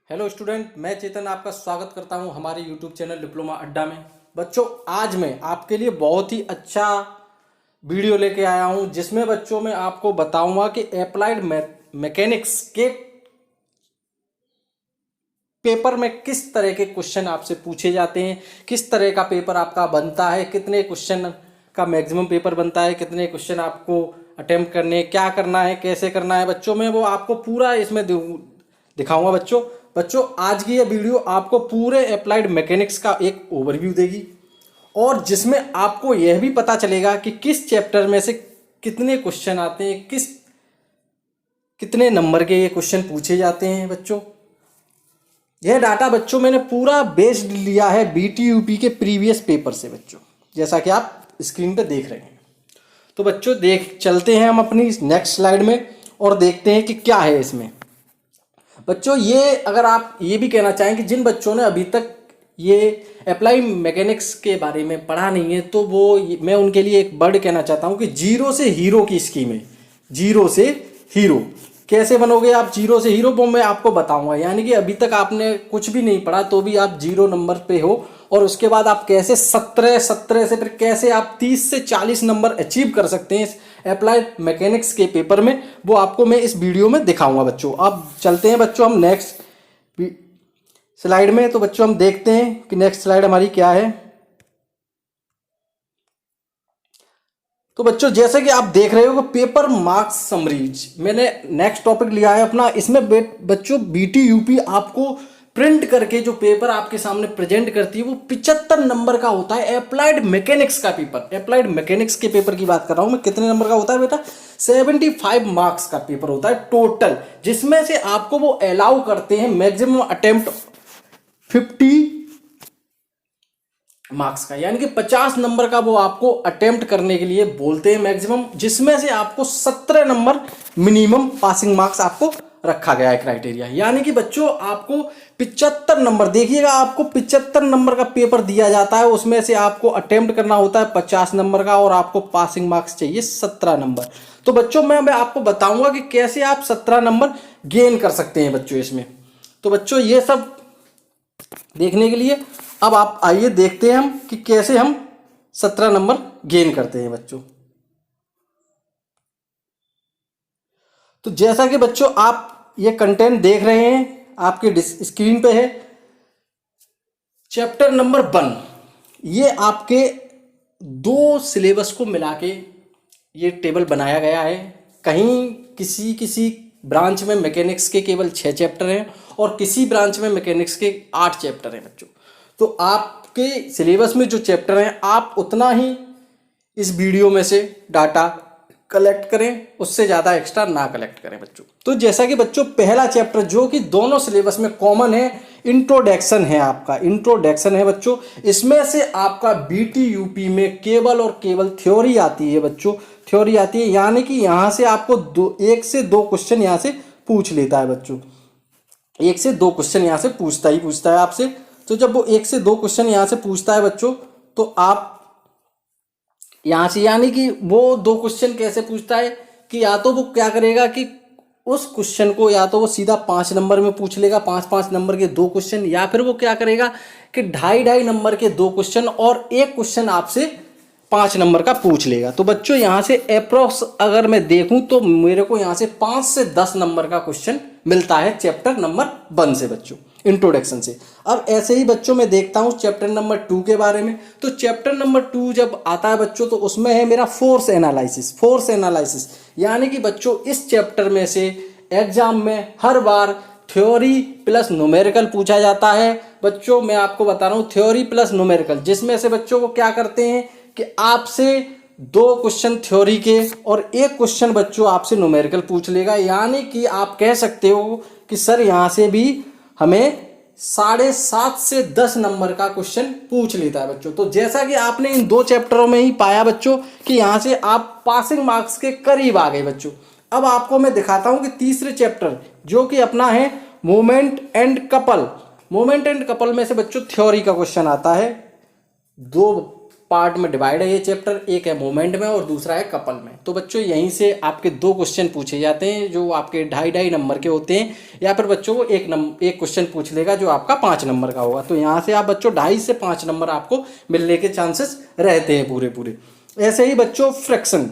Hello student, मैं चेतन आपका स्वागत करता हूं हमारे यूट्यूब चैनल डिप्लोमा अड्डा में। बच्चों, आज मैं आपके लिए बहुत ही अच्छा वीडियो लेके आया हूं जिसमें बच्चों में आपको बताऊंगा कि अप्लाइड मैकेनिक्स के पेपर में किस तरह के क्वेश्चन आपसे पूछे जाते हैं, किस तरह का पेपर आपका बनता है, कितने क्वेश्चन का मैक्सिमम पेपर बनता है, कितने क्वेश्चन आपको अटेम्प्ट करने, क्या करना है, कैसे करना है। बच्चों में वो आपको पूरा इसमें दिखाऊंगा। बच्चों आज की ये वीडियो आपको पूरे अप्लाइड मैकेनिक्स का एक ओवरव्यू देगी और जिसमें आपको यह भी पता चलेगा कि किस चैप्टर में से कितने क्वेश्चन आते हैं, कितने नंबर के ये क्वेश्चन पूछे जाते हैं। बच्चों, यह डाटा बच्चों मैंने पूरा बेस्ड लिया है BTUP के प्रीवियस पेपर से। बच्चों, जैसा कि आप स्क्रीन पे देख रहे हैं, तो बच्चों चलते हैं हम अपनी नेक्स्ट स्लाइड में और देखते हैं कि क्या है इसमें। बच्चों, ये अगर आप ये भी कहना चाहें कि जिन बच्चों ने अभी तक ये अप्लाई मैकेनिक्स के बारे में पढ़ा नहीं है, तो मैं उनके लिए एक वर्ड कहना चाहता हूँ कि जीरो से हीरो की स्कीम है। जीरो से हीरो कैसे बनोगे आप? जीरो से हीरो वो मैं आपको बताऊंगा। यानी कि अभी तक आपने कुछ भी नहीं पढ़ा तो भी आप जीरो नंबर पे हो, और उसके बाद आप कैसे 17 से फिर कैसे आप 30 से 40 नंबर अचीव कर सकते हैं इस अप्लाइड मैकेनिक्स के पेपर में, वो आपको मैं इस वीडियो में दिखाऊंगा। बच्चों, अब चलते हैं बच्चों हम नेक्स्ट स्लाइड में। तो बच्चों हम देखते हैं कि नेक्स्ट स्लाइड हमारी क्या है। तो बच्चों, जैसे कि आप देख रहे हो कि पेपर मार्क्स समरीज मैंने नेक्स्ट टॉपिक लिया है अपना। इसमें बच्चों BTUP आपको प्रिंट करके जो पेपर आपके सामने प्रेजेंट करती है वो 75 नंबर का होता है। अप्लाइड मैकेनिक्स का पेपर, अप्लाइड मैकेनिक्स के पेपर की बात कर रहा हूं मैं। कितने नंबर का होता है बेटा? 75 मार्क्स का पेपर होता है टोटल, जिसमें से आपको वो अलाउ करते हैं मैक्सिमम अटेम्प्ट 50 मार्क्स का, यानी कि 50 नंबर का वो आपको अटेम्प्ट करने के लिए बोलते हैं मैक्सिमम, जिसमें से आपको 17 नंबर मिनिमम पासिंग मार्क्स आपको रखा गया है क्राइटेरिया। यानी कि बच्चों आपको 75 नंबर, देखिएगा आपको 75 नंबर का पेपर दिया जाता है, उसमें से आपको अटेम्प्ट करना होता है 50 नंबर का और आपको पासिंग मार्क्स चाहिए 17 नंबर। तो बच्चों मैं आपको बताऊंगा कि कैसे आप 17 नंबर गेन कर सकते हैं बच्चों इसमें। तो बच्चों ये सब देखने के लिए अब आप आइए देखते हैं हम कि कैसे हम 17 नंबर गेन करते हैं। बच्चों, तो जैसा कि बच्चों आप ये कंटेंट देख रहे हैं आपके स्क्रीन पे है, चैप्टर नंबर 1। ये आपके दो सिलेबस को मिला के ये टेबल बनाया गया है। कहीं किसी ब्रांच में मैकेनिक्स के केवल 6 चैप्टर हैं और किसी ब्रांच में मैकेनिक्स के 8 चैप्टर हैं। बच्चों, तो आपके सिलेबस में जो चैप्टर हैं आप उतना ही इस वीडियो में से डाटा कलेक्ट करें, उससे ज़्यादा एक्स्ट्रा ना कलेक्ट करें। बच्चों, तो जैसा कि बच्चों पहला चैप्टर जो कि दोनों सिलेबस में कॉमन है, इंट्रोडक्शन है। आपका इंट्रोडक्शन है बच्चों। इसमें से आपका BTUP में केवल और केवल थ्योरी आती है। बच्चों, थ्योरी आती है, यानी कि यहाँ से आपको 1 से 2 क्वेश्चन यहाँ से पूछ लेता है। बच्चों, 1 से 2 क्वेश्चन यहाँ से पूछता है आपसे। तो जब वो 1 से 2 क्वेश्चन यहाँ से पूछता है बच्चों, तो आप यहाँ से, यानी कि वो 2 क्वेश्चन कैसे पूछता है कि या तो वो क्या करेगा कि उस क्वेश्चन को या तो वो सीधा 5 नंबर में पूछ लेगा, 5-5 नंबर के 2 क्वेश्चन, या फिर वो क्या करेगा कि 2.5 नंबर के 2 क्वेश्चन और 1 क्वेश्चन आपसे 5 नंबर का पूछ लेगा। तो बच्चों यहाँ से अप्रोक्स अगर मैं देखूं तो मेरे को यहाँ से 5 से 10 नंबर का क्वेश्चन मिलता है चैप्टर नंबर 1 से बच्चों, इंट्रोडक्शन से। अब ऐसे ही बच्चों मैं देखता हूँ चैप्टर नंबर 2 के बारे में। तो चैप्टर नंबर 2 जब आता है बच्चों, तो उसमें है मेरा फोर्स एनालिसिस। यानी कि बच्चों इस चैप्टर में से एग्जाम में हर बार थ्योरी प्लस न्यूमेरिकल पूछा जाता है। बच्चों मैं आपको बता रहा हूँ, थ्योरी प्लस न्यूमेरिकल, जिसमें से बच्चों को क्या करते हैं कि आपसे 2 क्वेश्चन थ्योरी के और 1 क्वेश्चन बच्चों आपसे न्यूमेरिकल पूछ लेगा। यानी कि आप कह सकते हो कि सर यहाँ से भी हमें 7.5 से 10 नंबर का क्वेश्चन पूछ लेता है बच्चों। तो जैसा कि आपने इन 2 चैप्टरों में ही पाया बच्चों कि यहाँ से आप पासिंग मार्क्स के करीब आ गए बच्चों। अब आपको मैं दिखाता हूँ कि तीसरे चैप्टर जो कि अपना है मोमेंट एंड कपल में से बच्चों थ्योरी का क्वेश्चन आता है। 2 पार्ट में डिवाइड है ये चैप्टर, एक है मोमेंट में और दूसरा है कपल में। तो बच्चों यहीं से आपके 2 क्वेश्चन पूछे जाते हैं जो आपके 2.5 नंबर के होते हैं, या फिर बच्चों को एक क्वेश्चन पूछ लेगा जो आपका 5 नंबर का होगा। तो यहाँ से आप बच्चों 2.5 से 5 नंबर आपको मिलने के चांसेस रहते हैं पूरे पूरे। ऐसे ही बच्चों फ्रैक्शन,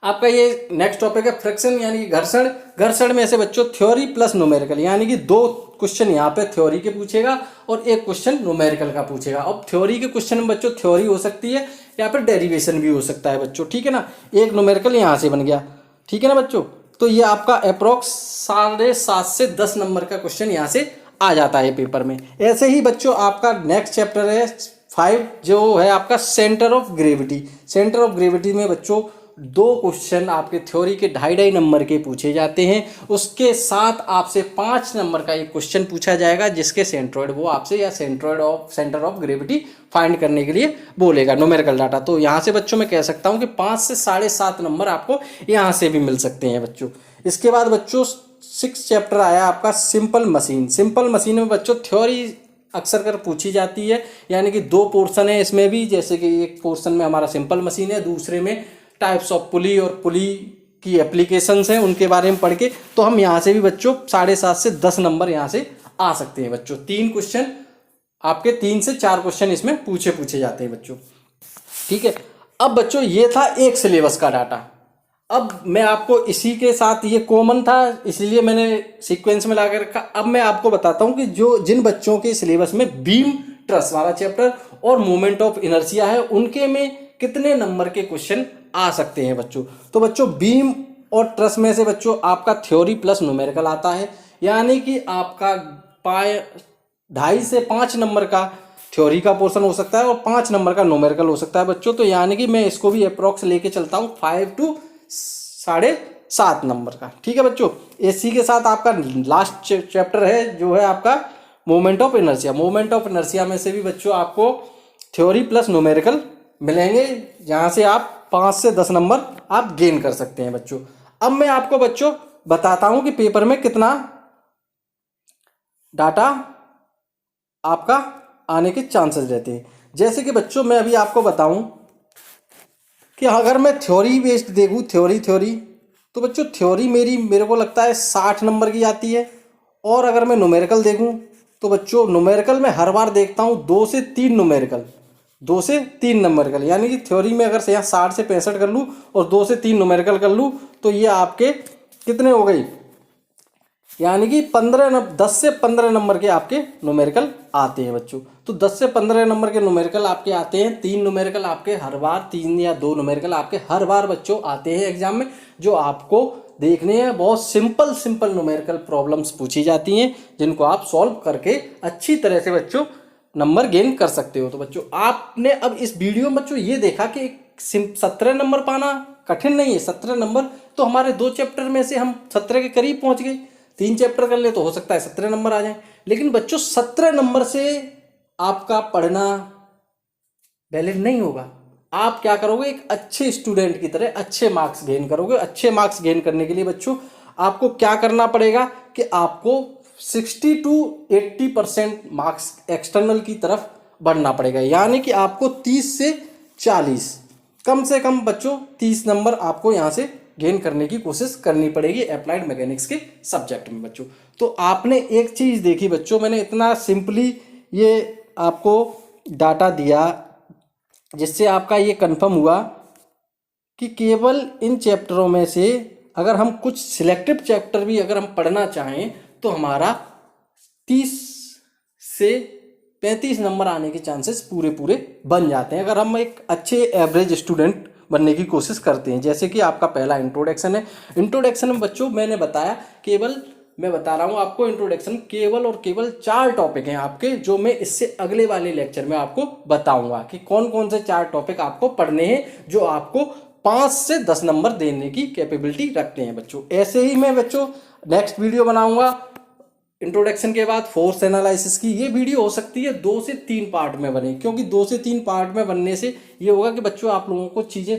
आपका ये नेक्स्ट टॉपिक है फ्रैक्शन यानी कि घर्षण। घर्षण में से बच्चों थ्योरी प्लस न्यूमेरिकल, यानी कि 2 क्वेश्चन यहाँ पे थ्योरी के पूछेगा और एक क्वेश्चन न्यूमेरिकल का पूछेगा। अब थ्योरी के क्वेश्चन में बच्चों थ्योरी हो सकती है या फिर डेरिवेशन भी हो सकता है बच्चों, ठीक है ना। एक न्यूमेरिकल यहाँ से बन गया, ठीक है ना बच्चों। तो ये आपका अप्रोक्स 7.5 से 10 नंबर का क्वेश्चन यहाँ से आ जाता है पेपर में। ऐसे ही बच्चों आपका नेक्स्ट चैप्टर है 5 जो है आपका centre of gravity. Centre of gravity में बच्चों 2 क्वेश्चन आपके थ्योरी के 2.5 नंबर के पूछे जाते हैं, उसके साथ आपसे 5 नंबर का एक क्वेश्चन पूछा जाएगा जिसके सेंट्रॉइड वो आपसे या सेंटर ऑफ ग्रेविटी फाइंड करने के लिए बोलेगा न्यूमेरिकल डाटा। तो यहाँ से बच्चों मैं कह सकता हूँ कि 5 से 7.5 नंबर आपको यहाँ से भी मिल सकते हैं बच्चों। इसके बाद बच्चों 6 चैप्टर आया आपका सिंपल मशीन। सिंपल मशीन में बच्चों थ्योरी अक्सर कर पूछी जाती है, यानी कि 2 पोर्शन है इसमें भी, जैसे कि एक पोर्शन में हमारा सिंपल मशीन है, दूसरे में टाइप्स ऑफ पुली और पुली की एप्लीकेशंस हैं उनके बारे में पढ़ के। तो हम यहाँ से भी बच्चों 7.5 से 10 नंबर यहाँ से आ सकते हैं बच्चों। 3 क्वेश्चन आपके 3 से 4 क्वेश्चन इसमें पूछे जाते हैं बच्चों, ठीक है। अब बच्चों ये था एक सिलेबस का डाटा। अब मैं आपको इसी के साथ, ये कॉमन था इसलिए मैंने सीक्वेंस में ला कर रखा। अब मैं आपको बताता हूँ कि जिन बच्चों के सिलेबस में बीम ट्रस वाला चैप्टर और मोमेंट ऑफ इनर्शिया है उनके में कितने नंबर के क्वेश्चन आ सकते हैं बच्चों। तो बच्चों बीम और ट्रस में से बच्चों आपका थ्योरी प्लस न्यूमेरिकल आता है, यानी कि आपका 2.5 से 5 नंबर का थ्योरी का पोर्शन हो सकता है और 5 नंबर का न्यूमेरिकल हो सकता है बच्चों। तो यानी कि मैं इसको भी अप्रॉक्स लेके चलता हूँ 5 to 7.5 नंबर का, ठीक है बच्चों। इसी के साथ आपका लास्ट चैप्टर है जो है आपका moment of inertia. Moment of inertia में से भी बच्चों आपको थ्योरी प्लस न्यूमेरिकल मिलेंगे, जहाँ से आप 5 से 10 नंबर आप गेन कर सकते हैं बच्चों। अब मैं आपको बच्चों बताता हूं कि पेपर में कितना डाटा आपका आने के चांसेस रहते हैं। जैसे कि बच्चों मैं अभी आपको बताऊं कि अगर मैं थ्योरी बेस्ड देखूं, थ्योरी तो बच्चों थ्योरी मेरे को लगता है 60 नंबर की आती है। और अगर मैं न्यूमेरिकल देखूं तो बच्चों न्यूमेरिकल में हर बार देखता हूं 2 से 3 न्यूमेरिकल, 2 से 3 न्यूमेरिकल, यानी कि थ्योरी में अगर से यहाँ 60 से 65 कर लूँ और 2 से 3 न्यूमेरिकल कर लूँ तो ये आपके कितने हो गई, यानी कि 10 से 15 नंबर के आपके न्यूमेरिकल आते हैं बच्चों। तो 10 से 15 नंबर के न्यूमेरिकल आपके आते हैं। 3 न्यूमेरिकल आपके हर बार, 3 या 2 न्यूमेरिकल आपके हर बार बच्चों आते हैं एग्जाम में, जो आपको देखने हैं। बहुत सिंपल न्यूमेरिकल प्रॉब्लम्स पूछी जाती हैं जिनको आप सॉल्व करके अच्छी तरह से बच्चों नंबर गेन कर सकते हो। तो बच्चों आपने अब इस वीडियो में बच्चों ये देखा कि 17 नंबर पाना कठिन नहीं है। 17 नंबर तो हमारे 2 चैप्टर में से हम 17 के करीब पहुंच गए। 3 चैप्टर कर ले तो हो सकता है 17 नंबर आ जाए, लेकिन बच्चों 17 नंबर से आपका पढ़ना वैलिड नहीं होगा। आप क्या करोगे, एक अच्छे स्टूडेंट की तरह अच्छे मार्क्स गेन करोगे। अच्छे मार्क्स गेन करने के लिए बच्चों आपको क्या करना पड़ेगा कि आपको 60 to 80% मार्क्स एक्सटर्नल की तरफ बढ़ना पड़ेगा, यानी कि आपको 30 से 40 कम से कम बच्चों 30 नंबर आपको यहाँ से गेन करने की कोशिश करनी पड़ेगी अप्लाइड मैकेनिक्स के सब्जेक्ट में बच्चों। तो आपने एक चीज़ देखी बच्चों, मैंने इतना सिंपली ये आपको डाटा दिया जिससे आपका ये कंफर्म हुआ कि केवल इन चैप्टरों में से अगर हम कुछ सिलेक्टिव चैप्टर भी अगर हम पढ़ना चाहें तो हमारा 30 से 35 नंबर आने के चांसेस पूरे बन जाते हैं अगर हम एक अच्छे एवरेज स्टूडेंट बनने की कोशिश करते हैं। जैसे कि आपका पहला इंट्रोडक्शन है। इंट्रोडक्शन में बच्चों मैंने बताया, केवल मैं बता रहा हूँ आपको इंट्रोडक्शन, केवल और केवल 4 टॉपिक हैं आपके, जो मैं इससे अगले वाले लेक्चर में आपको बताऊंगा कि कौन कौन से 4 टॉपिक आपको पढ़ने हैं जो आपको 5 से 10 नंबर देने की कैपेबिलिटी रखते हैं बच्चों। ऐसे ही मैं बच्चों नेक्स्ट वीडियो बनाऊंगा इंट्रोडक्शन के बाद फोर्स एनालिसिस की। ये वीडियो हो सकती है 2 से 3 पार्ट में बने, क्योंकि 2 से 3 पार्ट में बनने से ये होगा कि बच्चों आप लोगों को चीज़ें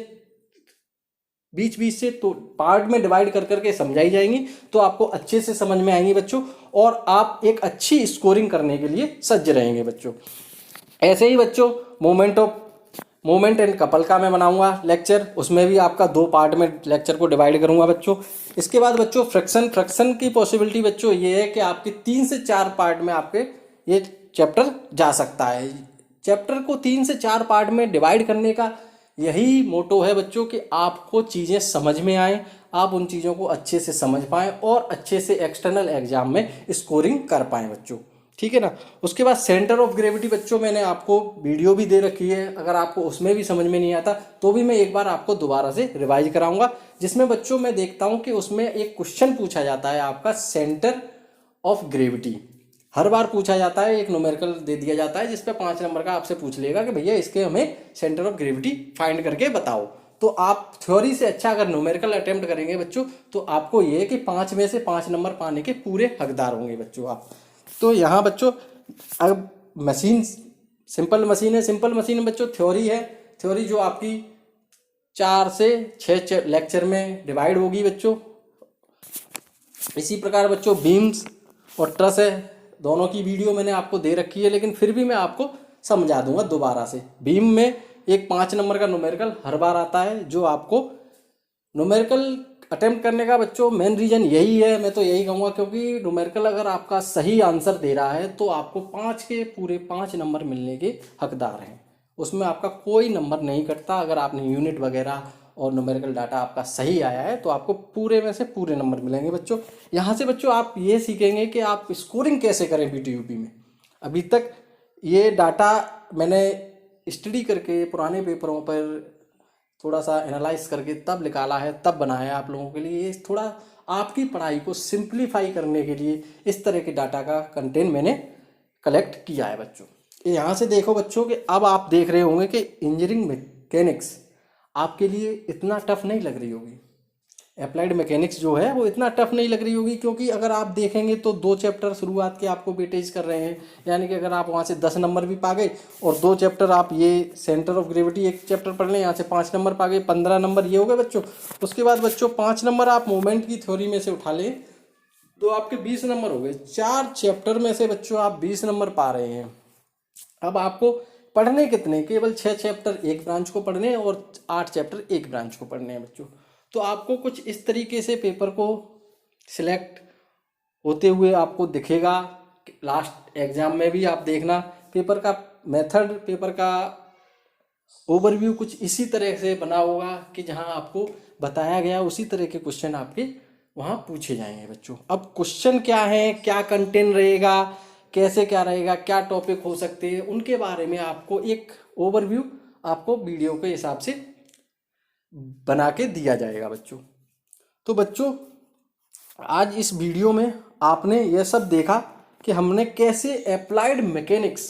बीच से तो पार्ट में डिवाइड कर करके समझाई जाएंगी, तो आपको अच्छे से समझ में आएंगी बच्चों, और आप एक अच्छी स्कोरिंग करने के लिए सज्ज रहेंगे बच्चों। ऐसे ही बच्चों moment of moment and couple का मैं बनाऊंगा लेक्चर, उसमें भी आपका 2 पार्ट में लेक्चर को डिवाइड करूंगा बच्चों। इसके बाद बच्चों फ्रैक्शन की पॉसिबिलिटी बच्चों ये है कि आपके 3 से 4 पार्ट में आपके ये चैप्टर जा सकता है। चैप्टर को 3 से 4 पार्ट में डिवाइड करने का यही मोटो है बच्चों कि आपको चीज़ें समझ में आएँ, आप उन चीज़ों को अच्छे से समझ पाएँ और अच्छे से एक्सटर्नल एग्जाम में स्कोरिंग कर पाएँ बच्चों, ठीक है ना। उसके बाद सेंटर ऑफ ग्रेविटी बच्चों मैंने आपको वीडियो भी दे रखी है, अगर आपको उसमें भी समझ में नहीं आता तो भी मैं एक बार आपको दोबारा से रिवाइज कराऊंगा, जिसमें बच्चों मैं देखता हूं कि उसमें एक क्वेश्चन पूछा जाता है आपका सेंटर ऑफ ग्रेविटी। हर बार पूछा जाता है, एक न्यूमेरिकल दे दिया जाता है जिसपे 5 नंबर का आपसे पूछ लेगा कि भैया इसके हमें सेंटर ऑफ ग्रेविटी फाइंड करके बताओ। तो आप थ्योरी से अच्छा अगर न्यूमेरिकल अटेम्प्ट करेंगे बच्चों तो आपको ये है कि 5 में से 5 नंबर पाने के पूरे हकदार होंगे बच्चों आप। तो यहाँ बच्चों अब मशीन सिंपल मशीन है, सिंपल मशीन में बच्चों थ्योरी है, थ्योरी जो आपकी 4 से 6 लेक्चर में डिवाइड होगी बच्चों। इसी प्रकार बच्चों बीम्स और ट्रस है, दोनों की वीडियो मैंने आपको दे रखी है, लेकिन फिर भी मैं आपको समझा दूंगा दोबारा से। बीम में एक 5 नंबर का न्यूमेरिकल हर बार आता है, जो आपको न्यूमेरिकल अटेम्प्ट करने का बच्चों मेन रीज़न यही है, मैं तो यही कहूँगा, क्योंकि न्यूमेरिकल अगर आपका सही आंसर दे रहा है तो आपको 5 के पूरे 5 नंबर मिलने के हकदार हैं, उसमें आपका कोई नंबर नहीं कटता। अगर आपने यूनिट वगैरह और न्यूमेरिकल डाटा आपका सही आया है तो आपको पूरे में से पूरे नंबर मिलेंगे बच्चों। यहाँ से बच्चों आप ये सीखेंगे कि आप स्कोरिंग कैसे करें पीटीयूपी में। अभी तक ये डाटा मैंने स्टडी करके पुराने पेपरों पर थोड़ा सा एनालाइज करके तब निकाला है, तब बनाया है आप लोगों के लिए। ये थोड़ा आपकी पढ़ाई को सिंप्लीफाई करने के लिए इस तरह के डाटा का कंटेंट मैंने कलेक्ट किया है बच्चों। यहाँ से देखो बच्चों कि अब आप देख रहे होंगे कि इंजीनियरिंग मैकेनिक्स आपके लिए इतना टफ नहीं लग रही होगी। अप्लाइड मैकेनिक्स जो है वो इतना टफ नहीं लग रही होगी, क्योंकि अगर आप देखेंगे तो 2 चैप्टर शुरुआत के आपको वेटेज कर रहे हैं, यानी कि अगर आप वहाँ से 10 नंबर भी पा गए और 2 चैप्टर आप ये सेंटर ऑफ ग्रेविटी एक चैप्टर पढ़ लें, यहाँ से 5 नंबर पा गए, 15 नंबर ये हो गए बच्चों। उसके बाद बच्चों 5 नंबर आप मोमेंट की थ्योरी में से उठा लें तो आपके 20 नंबर हो गए। 4 चैप्टर में से बच्चों आप 20 नंबर पा रहे हैं। अब आपको पढ़ने कितने, केवल 6 चैप्टर एक ब्रांच को पढ़ने और 8 चैप्टर एक ब्रांच को पढ़ने हैं बच्चों। तो आपको कुछ इस तरीके से पेपर को सिलेक्ट होते हुए आपको दिखेगा। लास्ट एग्जाम में भी आप देखना पेपर का मेथड, पेपर का ओवरव्यू कुछ इसी तरह से बना होगा कि जहां आपको बताया गया उसी तरह के क्वेश्चन आपके वहां पूछे जाएंगे बच्चों। अब क्वेश्चन क्या है, क्या कंटेंट रहेगा, कैसे क्या रहेगा, क्या टॉपिक हो सकते हैं, उनके बारे में आपको एक ओवरव्यू आपको वीडियो के हिसाब से बना के दिया जाएगा बच्चों। तो बच्चों आज इस वीडियो में आपने यह सब देखा कि हमने कैसे अप्लाइड मैकेनिक्स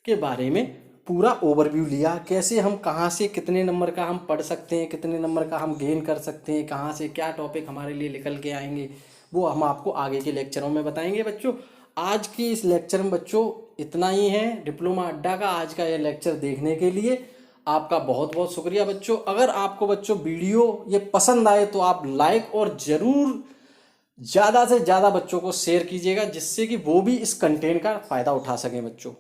के बारे में पूरा ओवरव्यू लिया, कैसे हम कहाँ से कितने नंबर का हम पढ़ सकते हैं, कितने नंबर का हम गेन कर सकते हैं, कहाँ से क्या टॉपिक हमारे लिए निकल के आएंगे, वो हम आपको आगे के लेक्चरों में बताएंगे बच्चों। आज के इस लेक्चर में बच्चों इतना ही है। डिप्लोमा अड्डा का आज का ये लेक्चर देखने के लिए आपका बहुत बहुत शुक्रिया बच्चों। अगर आपको बच्चों वीडियो ये पसंद आए तो आप लाइक और ज़रूर ज़्यादा से ज़्यादा बच्चों को शेयर कीजिएगा, जिससे कि वो भी इस कंटेंट का फ़ायदा उठा सकें बच्चों।